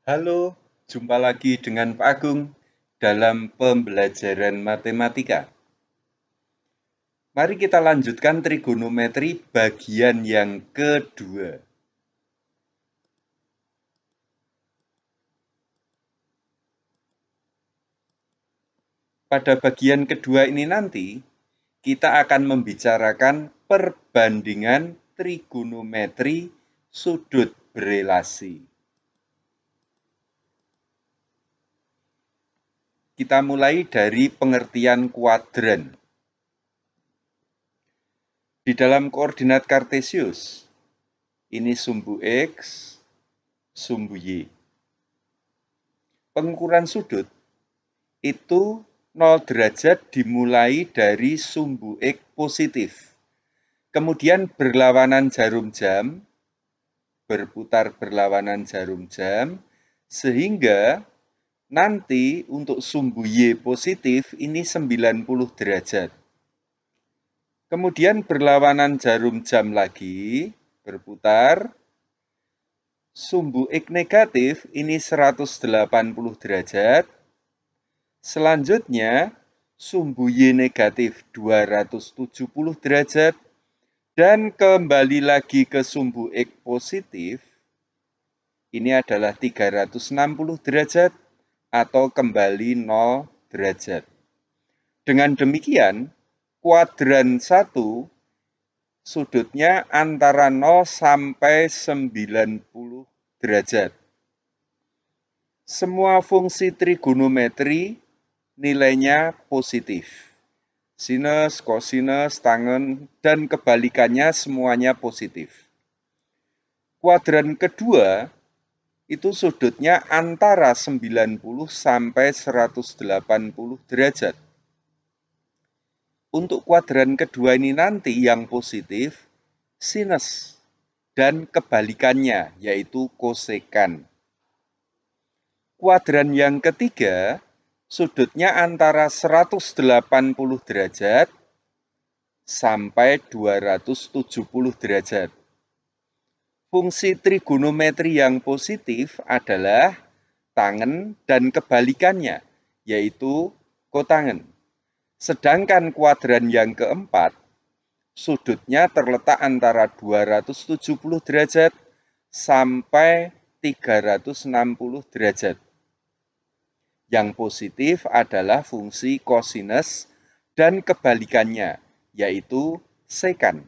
Halo, jumpa lagi dengan Pak Agung dalam pembelajaran matematika. Mari kita lanjutkan trigonometri bagian yang kedua. Pada bagian kedua ini nanti, kita akan membicarakan perbandingan trigonometri sudut berelasi. Kita mulai dari pengertian kuadran. Di dalam koordinat kartesius, ini sumbu X, sumbu Y. Pengukuran sudut itu 0 derajat dimulai dari sumbu X positif. Kemudian berlawanan jarum jam, berputar berlawanan jarum jam, sehingga nanti untuk sumbu Y positif ini 90 derajat. Kemudian berlawanan jarum jam lagi, berputar, sumbu X negatif ini 180 derajat. Selanjutnya, sumbu Y negatif 270 derajat, dan kembali lagi ke sumbu X positif, ini adalah 360 derajat, atau kembali 0 derajat. Dengan demikian, kuadran 1, sudutnya antara 0 sampai 90 derajat. Semua fungsi trigonometri nilainya positif. Sinus, kosinus, tangen, dan kebalikannya semuanya positif. Kuadran kedua itu sudutnya antara 90 sampai 180 derajat. Untuk kuadran kedua ini nanti yang positif, sinus, dan kebalikannya yaitu kosekan. Kuadran yang ketiga, sudutnya antara 180 derajat sampai 270 derajat. Fungsi trigonometri yang positif adalah tangen dan kebalikannya, yaitu kotangen. Sedangkan kuadran yang keempat, sudutnya terletak antara 270 derajat sampai 360 derajat. Yang positif adalah fungsi kosinus dan kebalikannya, yaitu sekan.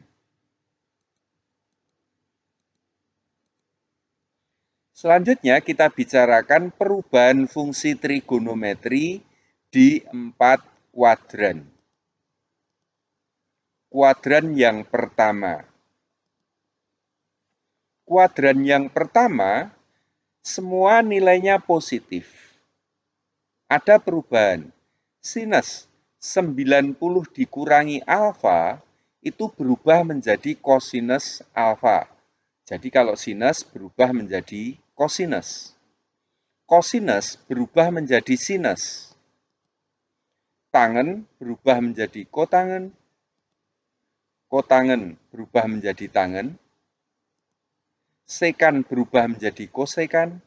Selanjutnya kita bicarakan perubahan fungsi trigonometri di 4 kuadran. Kuadran yang pertama. Kuadran yang pertama, semua nilainya positif. Ada perubahan. Sinus 90 dikurangi alfa itu berubah menjadi kosinus alfa. Jadi kalau sinus berubah menjadi kosinus. Kosinus berubah menjadi sinus. Tangen berubah menjadi kotangen. Kotangen berubah menjadi tangen. Sekan berubah menjadi kosekan.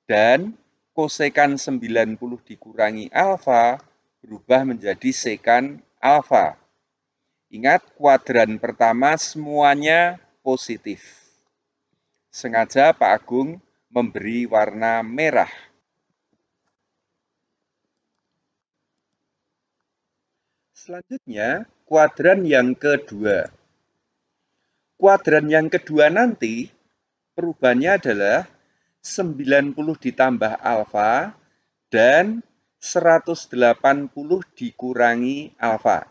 Dan kosekan 90 dikurangi alfa berubah menjadi sekan alfa. Ingat, kuadran pertama semuanya positif. Sengaja Pak Agung memberi warna merah. Selanjutnya, kuadran yang kedua. Kuadran yang kedua nanti, perubahannya adalah 90 ditambah alfa dan 180 dikurangi alfa.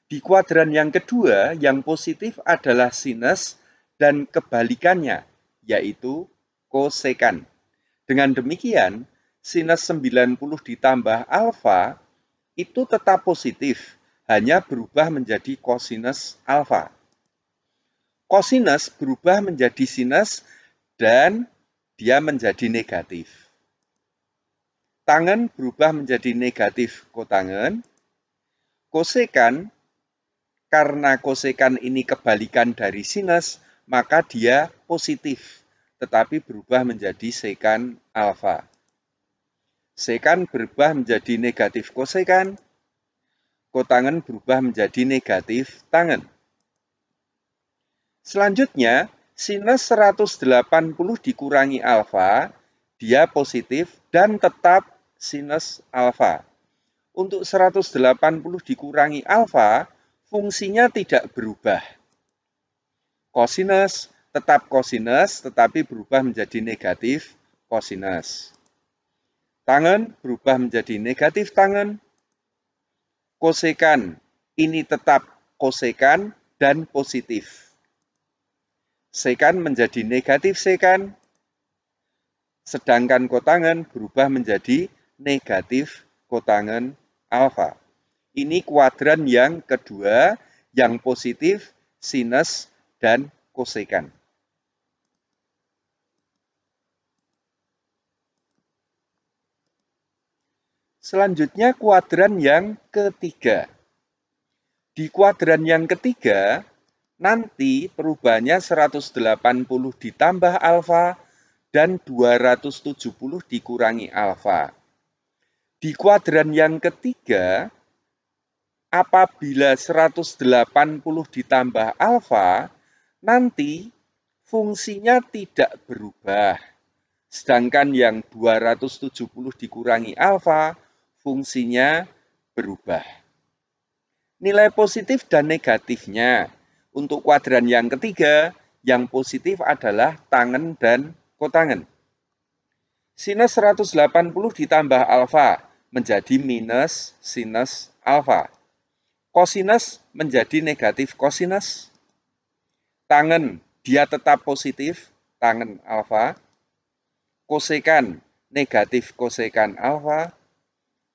Di kuadran yang kedua, yang positif adalah sinus dan kebalikannya, yaitu kosekan. Dengan demikian, sinus 90 ditambah alfa itu tetap positif, hanya berubah menjadi kosinus alfa. Kosinus berubah menjadi sinus dan dia menjadi negatif. Tangen berubah menjadi negatif kotangen. Kosekan, karena kosekan ini kebalikan dari sinus, maka dia positif, tetapi berubah menjadi sekan alfa. Sekan berubah menjadi negatif kosekan, kotangen berubah menjadi negatif tangen. Selanjutnya, sinus 180 dikurangi alfa, dia positif dan tetap sinus alfa. Untuk 180 dikurangi alfa, fungsinya tidak berubah. Kosinus tetap kosinus, tetapi berubah menjadi negatif kosinus. Tangen berubah menjadi negatif tangen. Kosekan ini tetap kosekan dan positif. Sekan menjadi negatif sekan, sedangkan kotangen berubah menjadi negatif kotangen alfa. Ini kuadran yang kedua, yang positif, sinus dan kosekan. Selanjutnya kuadran yang ketiga. Di kuadran yang ketiga, nanti perubahannya 180 ditambah alfa dan 270 dikurangi alfa. Di kuadran yang ketiga, apabila 180 ditambah alfa, nanti fungsinya tidak berubah. Sedangkan yang 270 dikurangi alfa, fungsinya berubah. Nilai positif dan negatifnya. Untuk kuadran yang ketiga, yang positif adalah tangen dan kotangen. Sinus 180 ditambah alfa menjadi minus sinus alfa. Kosinus menjadi negatif kosinus. Tangen, dia tetap positif, tangen alfa. Kosekan, negatif kosekan alfa.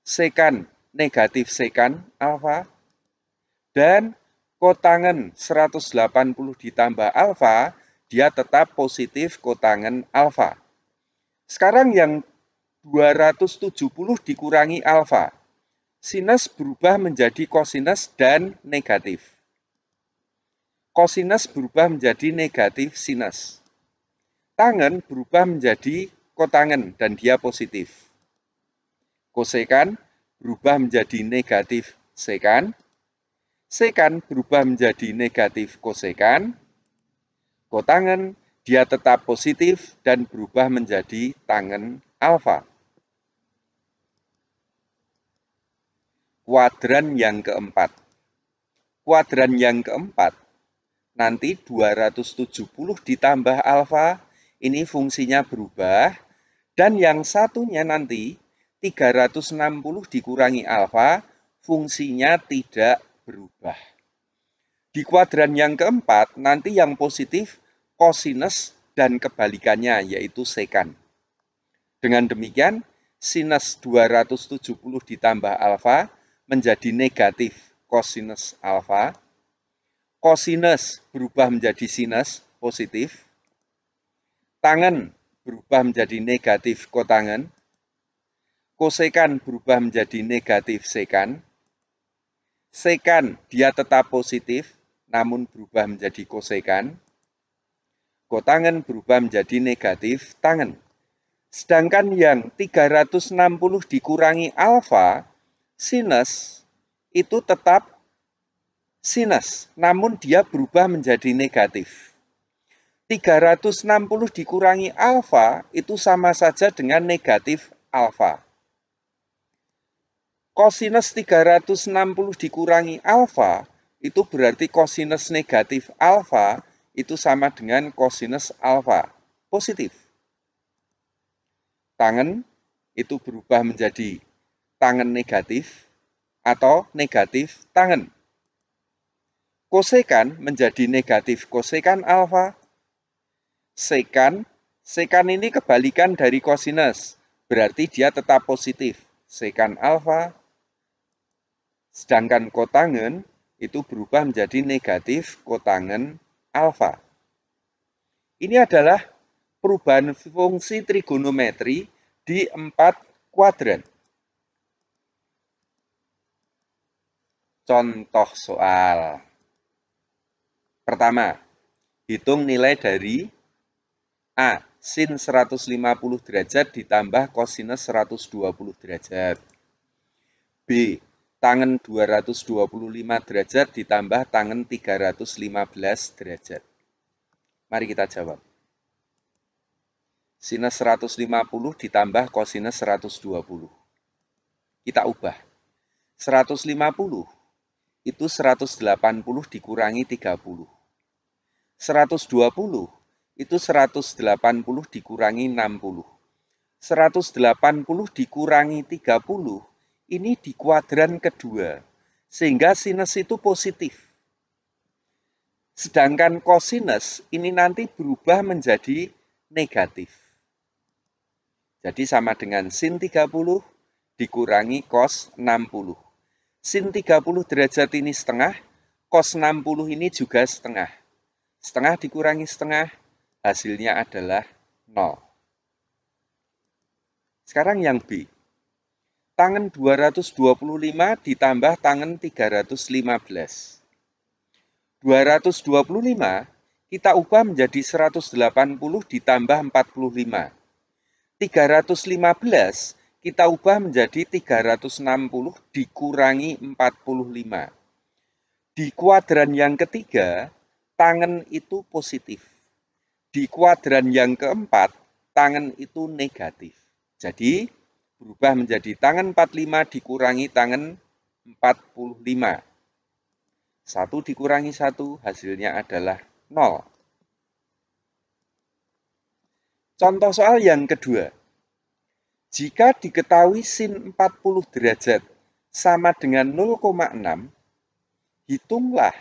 Sekan, negatif sekan alfa. Dan kotangen 180 ditambah alfa, dia tetap positif kotangen alfa. Sekarang yang 270 dikurangi alfa. Sinus berubah menjadi kosinus dan negatif. Kosinus berubah menjadi negatif sinus. Tangen berubah menjadi kotangen dan dia positif. Kosekan berubah menjadi negatif sekan. Sekan berubah menjadi negatif kosekan. Kotangen dia tetap positif dan berubah menjadi tangen alfa. Kuadran yang keempat. Kuadran yang keempat, nanti 270 ditambah alfa, ini fungsinya berubah. Dan yang satunya nanti 360 dikurangi alfa, fungsinya tidak berubah. Di kuadran yang keempat, nanti yang positif kosinus dan kebalikannya, yaitu sekan. Dengan demikian, sinus 270 ditambah alfa menjadi negatif kosinus alfa. Kosinus berubah menjadi sinus positif. Tangen berubah menjadi negatif kotangen. Kosekan berubah menjadi negatif sekan. Sekan dia tetap positif, namun berubah menjadi kosekan. Kotangen berubah menjadi negatif tangen. Sedangkan yang 360 dikurangi alfa, sinus itu tetap sinus, namun dia berubah menjadi negatif. 360 dikurangi alfa itu sama saja dengan negatif alfa. Kosinus 360 dikurangi alfa, itu berarti kosinus negatif alfa itu sama dengan kosinus alfa, positif. Tangen itu berubah menjadi tangen negatif atau negatif tangen. Kosekan menjadi negatif kosekan alfa. Sekan ini kebalikan dari kosinus, berarti dia tetap positif, sekan alfa. Sedangkan kotangen itu berubah menjadi negatif kotangen alfa. Ini adalah perubahan fungsi trigonometri di 4 kuadran. Contoh soal. Pertama, hitung nilai dari A. Sin 150 derajat ditambah kosinus 120 derajat. B. Tangen 225 derajat ditambah tangen 315 derajat. Mari kita jawab. Sinus 150 ditambah kosinus 120. Kita ubah. 150 itu 180 dikurangi 30. 120 itu 180 dikurangi 60. 180 dikurangi 30, ini di kuadran kedua. Sehingga sinus itu positif. Sedangkan kosinus ini nanti berubah menjadi negatif. Jadi sama dengan sin 30 dikurangi cos 60. Sin 30 derajat ini setengah, cos 60 ini juga setengah. Setengah dikurangi setengah, hasilnya adalah 0. Sekarang yang B. Tangen 225 ditambah tangen 315. 225 kita ubah menjadi 180 ditambah 45. 315 kita ubah menjadi 360 dikurangi 45. Di kuadran yang ketiga, tangen itu positif. Di kuadran yang keempat, tangen itu negatif. Jadi, berubah menjadi tangen 45 dikurangi tangen 45. 1 dikurangi 1, hasilnya adalah 0. Contoh soal yang kedua. Jika diketahui sin 40 derajat sama dengan 0,6, hitunglah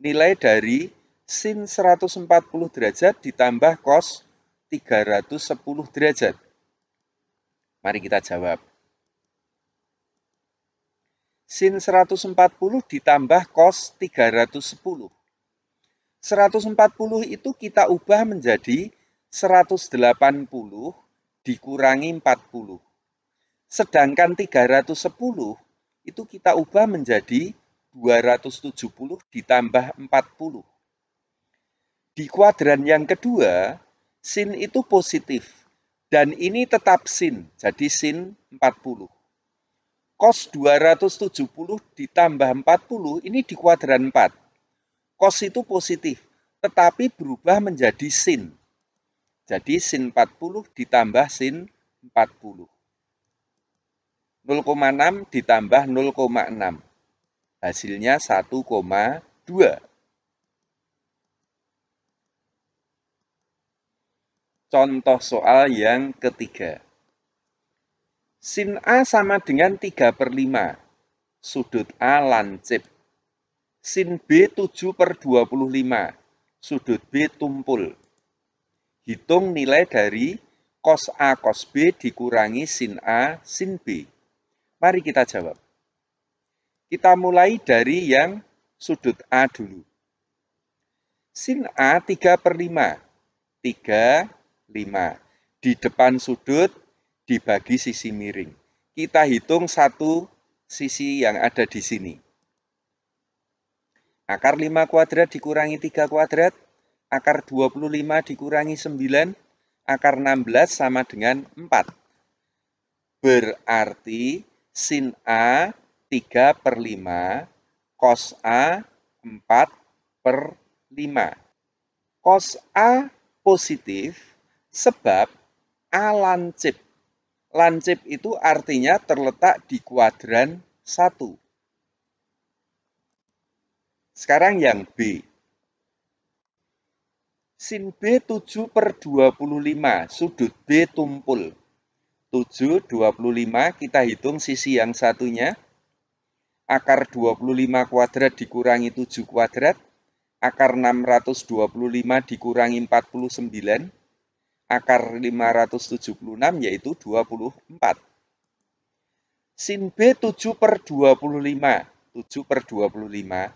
nilai dari sin 140 derajat ditambah cos 310 derajat. Mari kita jawab. Sin 140 ditambah cos 310. 140 itu kita ubah menjadi 180 dikurangi 40. Sedangkan 310 itu kita ubah menjadi 270 ditambah 40. Di kuadran yang kedua, sin itu positif. Dan ini tetap sin, jadi sin 40. Cos 270 ditambah 40, ini di kuadran 4. Cos itu positif, tetapi berubah menjadi sin. Jadi sin 40 ditambah sin 40. 0,6 ditambah 0,6. Hasilnya 1,2. Contoh soal yang ketiga. Sin A sama dengan 3/5. Sudut A lancip. Sin B 7/25. Sudut B tumpul. Hitung nilai dari cos A cos B dikurangi sin A sin B. Mari kita jawab. Kita mulai dari yang sudut A dulu. Sin A 3/5. 3, 5. Di depan sudut dibagi sisi miring. Kita hitung satu sisi yang ada di sini. Akar 5 kuadrat dikurangi 3 kuadrat. Akar 25 dikurangi 9, akar 16 sama dengan 4. Berarti sin A 3/5, cos A 4/5. Cos A positif sebab A lancip. Lancip itu artinya terletak di kuadran 1. Sekarang yang B. Sin B 7/25, sudut B tumpul. 7, 25, kita hitung sisi yang satunya. Akar 25 kuadrat dikurangi 7 kuadrat. Akar 625 dikurangi 49. Akar 576 yaitu 24. Sin B 7/25, 7/25.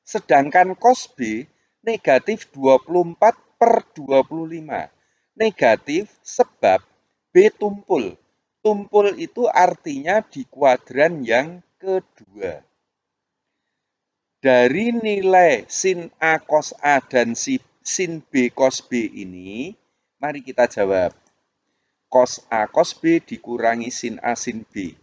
Sedangkan cos B negatif 24/25. Negatif sebab B tumpul. Tumpul itu artinya di kuadran yang kedua. Dari nilai sin A cos A dan sin B cos B ini, Mari kita jawab. Cos A cos B dikurangi sin A sin B.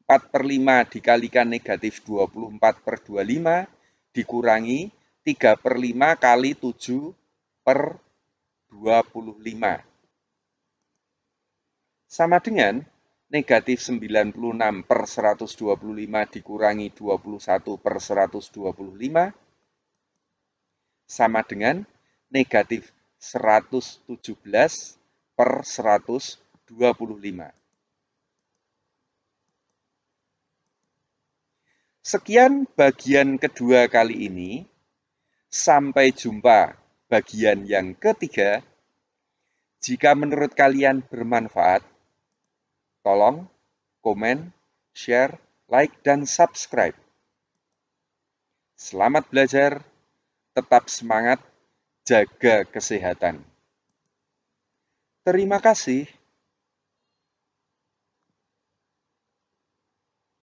4/5 dikalikan negatif 24/25 dikurangi 3/5 kali 7/25. Sama dengan negatif 96/125 dikurangi 21/125 sama dengan negatif 117/125. Sekian bagian kedua kali ini. Sampai jumpa bagian yang ketiga. Jika menurut kalian bermanfaat, tolong komen, share, like, dan subscribe. Selamat belajar, tetap semangat, jaga kesehatan. Terima kasih.